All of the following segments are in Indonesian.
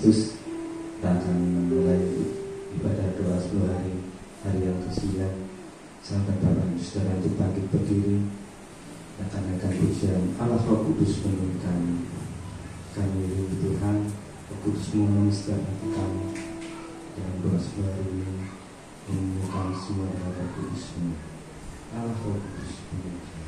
Kristus. Kita akan mulai ibadah doa 10 hari yang ke-9. Sahabat Bapak Ibu Saudara untuk bangkit berdiri. Kita akan naikkan pujian Allah Roh Kudus penuhi kami. Kami rindu Tuhan, Roh Kudus memenuhi setiap hati kami. Dalam doa 10 hari ini, memenuhi kami semua dengan Roh Kudus-Mu. Allah Roh Kudus penuhi kami.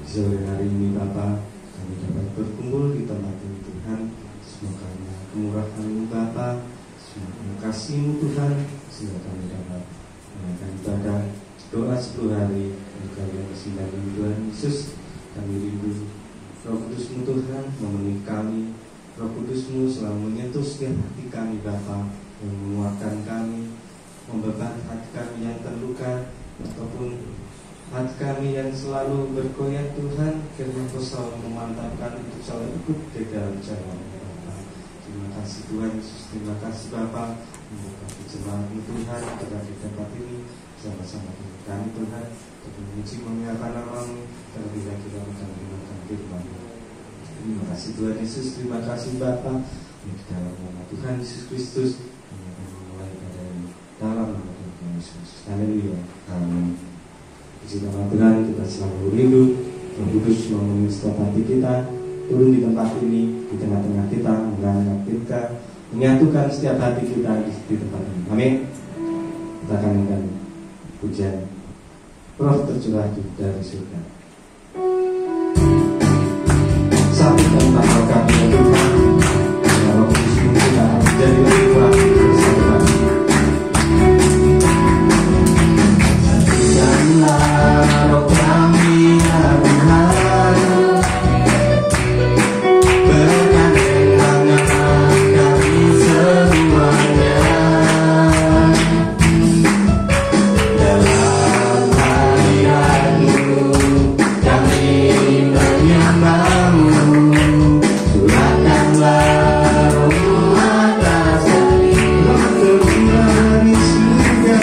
sore hari ini Bapa, kami dapat berkumpul di tempat ini Tuhan, semoga kemurahan-Mu Bapa, semoga kasih-Mu Tuhan, sehingga kami dapat menaikkan ibadah doa 10 hari juga yang ke-9 Tuhan Yesus. Kami rindu Roh Kudus-Mu Tuhan memenuhi kami. Roh Kudus-Mu selalu menyentuh setiap hati kami Bapa, yang menguatkan kami, membeban hati kami yang terluka, ataupun hati kami yang selalu bergoyah Tuhan, kiranya Kau selalu memantapkan untuk selalu ikut di dalam jalan Bapa. Terima kasih Tuhan Yesus, terima kasih Bapa, memberkati jemaat-Mu Tuhan pada di tempat ini, sama-sama dengan kami Tuhan, untuk memuji memuliakan nama-Mu, terlebih lagi kita mendengarkan firman-Mu. Terima kasih Tuhan Yesus, terima kasih Bapa, di dalam nama Tuhan Yesus Kristus, kami akan memulai pada dalam nama Tuhan Yesus. Haleluya, amin. Puji nama Tuhan, kita selalu rindu Roh Kudus memenuhi setiap hati kita, turun di tempat ini, di tengah-tengah kita, mengangkat kita, menyatukan setiap hati kita di tempat ini. Amin. Kita akan mendengar pujian Roh tercurah dari surga. Satu tentang roh kami yang Tuhan, Roh Kudus kita jadi lebih kuat bersama kami. Roh kami ya Tuhan, bergandeng tangan kami semuanya, dalam hadirat-Mu kami menyembah-Mu. Curahkanlah Roh-Mu atas kami, Roh tercurah di surga.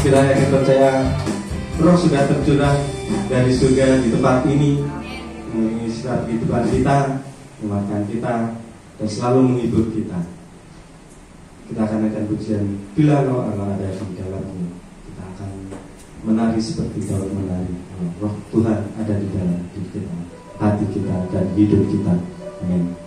Kiranya kita percaya Roh sudah tercurah dari surga di tempat ini, mengisi kehidupan kita, menguatkan kita, dan selalu menghibur kita. Kita akan pujian bila Roh Allah ada di dalammu. Kita akan menari seperti Daud menari. Roh Tuhan ada di dalam diri kita, hati kita, dan hidup kita. Amin.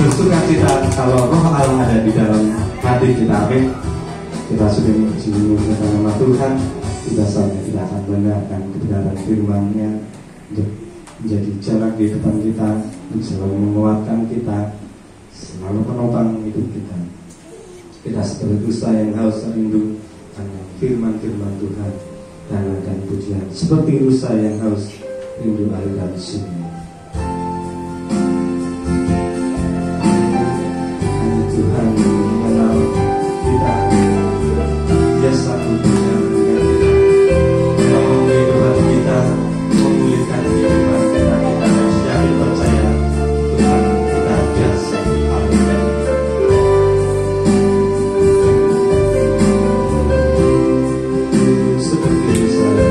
bersuka cita kalau roh Allah ada di dalam hati kita. Amin. Kita sudah menguji nama Tuhan. Kita saatnya kita akan mendengarkan kebenaran firman-Nya untuk menjadi jalan kehidupan kita, untuk selalu menguatkan kita, selalu menopang hidup kita. Kita sebagai dusta yang haus rindu akan firman-firman Tuhan dan akan pujian, seperti rusa yang haus rindu aliran sungai. Hanya Tuhan yang mengenal kita. Dia selalu bersama dengan kita, menolong kehidupan kita, memulihkan kehidupan kita. Kita harus yakin percaya Tuhan kita biasa. Amin. Seperti saya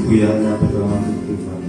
Buyana berdoa untuk firman